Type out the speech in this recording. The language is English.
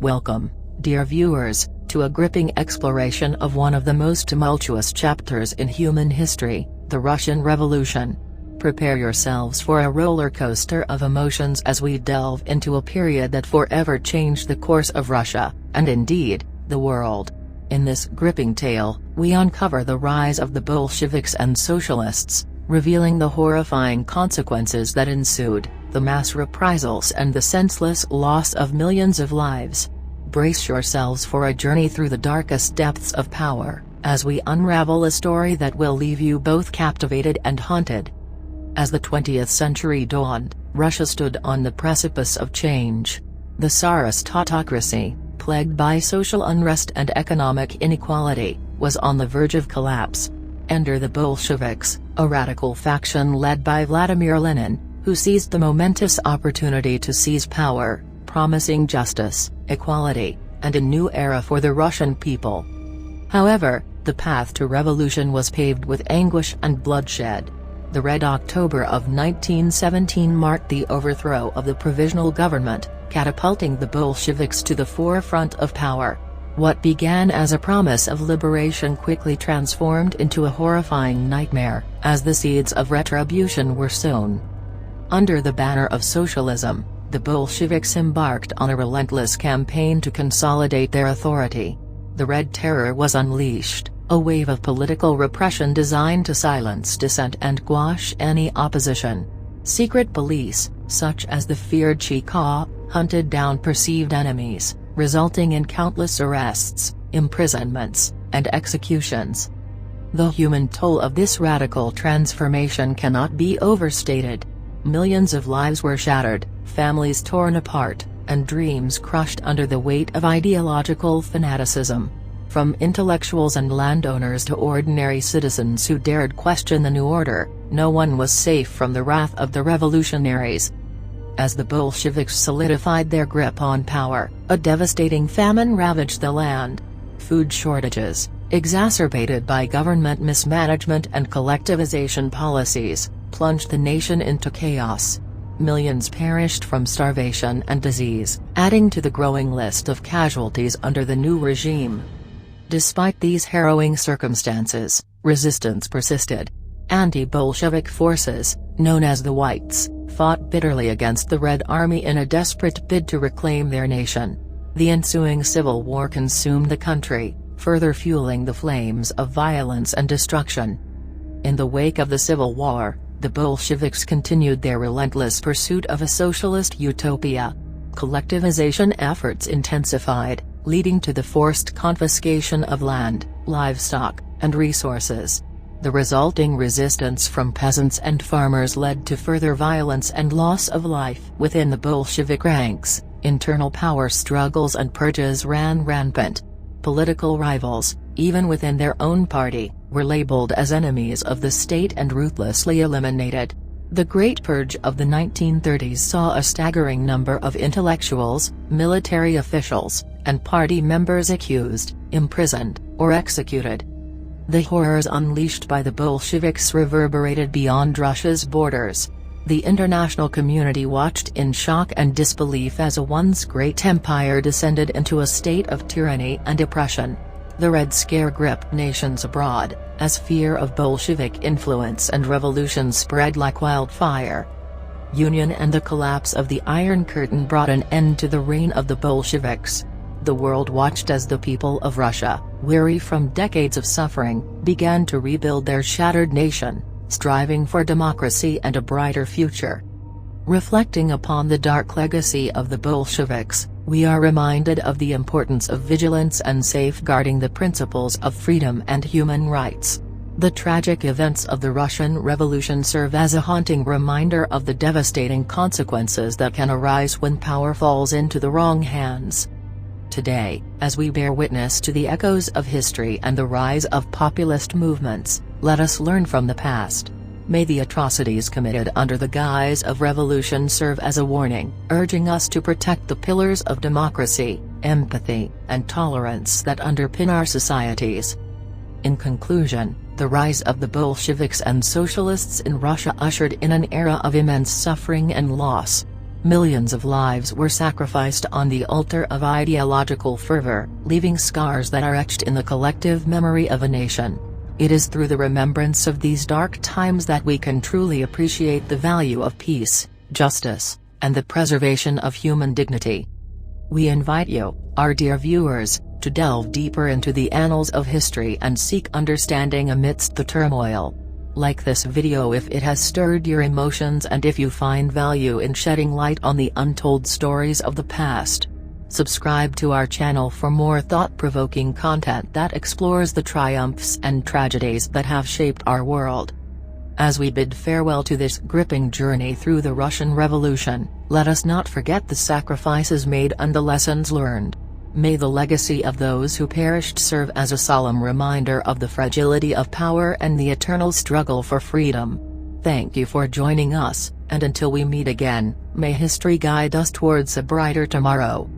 Welcome, dear viewers, to a gripping exploration of one of the most tumultuous chapters in human history, the Russian Revolution. Prepare yourselves for a roller coaster of emotions as we delve into a period that forever changed the course of Russia, and indeed, the world. In this gripping tale, we uncover the rise of the Bolsheviks and Socialists, revealing the horrifying consequences that ensued, the mass reprisals and the senseless loss of millions of lives. Brace yourselves for a journey through the darkest depths of power, as we unravel a story that will leave you both captivated and haunted. As the 20th century dawned, Russia stood on the precipice of change. The Tsarist autocracy, plagued by social unrest and economic inequality, was on the verge of collapse. Enter the Bolsheviks, a radical faction led by Vladimir Lenin, who seized the momentous opportunity to seize power, promising justice, equality, and a new era for the Russian people. However, the path to revolution was paved with anguish and bloodshed. The Red October of 1917 marked the overthrow of the provisional government, catapulting the Bolsheviks to the forefront of power. What began as a promise of liberation quickly transformed into a horrifying nightmare, as the seeds of retribution were sown. Under the banner of socialism, the Bolsheviks embarked on a relentless campaign to consolidate their authority. The Red Terror was unleashed, a wave of political repression designed to silence dissent and quash any opposition. Secret police, such as the feared Cheka, hunted down perceived enemies, resulting in countless arrests, imprisonments, and executions. The human toll of this radical transformation cannot be overstated. Millions of lives were shattered, families torn apart, and dreams crushed under the weight of ideological fanaticism. From intellectuals and landowners to ordinary citizens who dared question the new order, no one was safe from the wrath of the revolutionaries. As the Bolsheviks solidified their grip on power, a devastating famine ravaged the land. Food shortages, exacerbated by government mismanagement and collectivization policies, plunged the nation into chaos. Millions perished from starvation and disease, adding to the growing list of casualties under the new regime. Despite these harrowing circumstances, resistance persisted. Anti-Bolshevik forces, known as the Whites, fought bitterly against the Red Army in a desperate bid to reclaim their nation. The ensuing civil war consumed the country, further fueling the flames of violence and destruction. In the wake of the Civil War, the Bolsheviks continued their relentless pursuit of a socialist utopia. Collectivization efforts intensified, leading to the forced confiscation of land, livestock, and resources. The resulting resistance from peasants and farmers led to further violence and loss of life within the Bolshevik ranks. Internal power struggles and purges ran rampant. Political rivals, even within their own party, were labeled as enemies of the state and ruthlessly eliminated. The Great Purge of the 1930s saw a staggering number of intellectuals, military officials, and party members accused, imprisoned, or executed. The horrors unleashed by the Bolsheviks reverberated beyond Russia's borders. The international community watched in shock and disbelief as a once great empire descended into a state of tyranny and oppression. The Red Scare gripped nations abroad, as fear of Bolshevik influence and revolution spread like wildfire. Union and the collapse of the Iron Curtain brought an end to the reign of the Bolsheviks. The world watched as the people of Russia, weary from decades of suffering, began to rebuild their shattered nation, striving for democracy and a brighter future. Reflecting upon the dark legacy of the Bolsheviks, we are reminded of the importance of vigilance and safeguarding the principles of freedom and human rights. The tragic events of the Russian Revolution serve as a haunting reminder of the devastating consequences that can arise when power falls into the wrong hands. Today, as we bear witness to the echoes of history and the rise of populist movements, let us learn from the past. May the atrocities committed under the guise of revolution serve as a warning, urging us to protect the pillars of democracy, empathy, and tolerance that underpin our societies. In conclusion, the rise of the Bolsheviks and Socialists in Russia ushered in an era of immense suffering and loss. Millions of lives were sacrificed on the altar of ideological fervor, leaving scars that are etched in the collective memory of a nation. It is through the remembrance of these dark times that we can truly appreciate the value of peace, justice, and the preservation of human dignity. We invite you, our dear viewers, to delve deeper into the annals of history and seek understanding amidst the turmoil. Like this video if it has stirred your emotions and if you find value in shedding light on the untold stories of the past. Subscribe to our channel for more thought-provoking content that explores the triumphs and tragedies that have shaped our world. As we bid farewell to this gripping journey through the Russian Revolution, let us not forget the sacrifices made and the lessons learned. May the legacy of those who perished serve as a solemn reminder of the fragility of power and the eternal struggle for freedom. Thank you for joining us, and until we meet again, may history guide us towards a brighter tomorrow.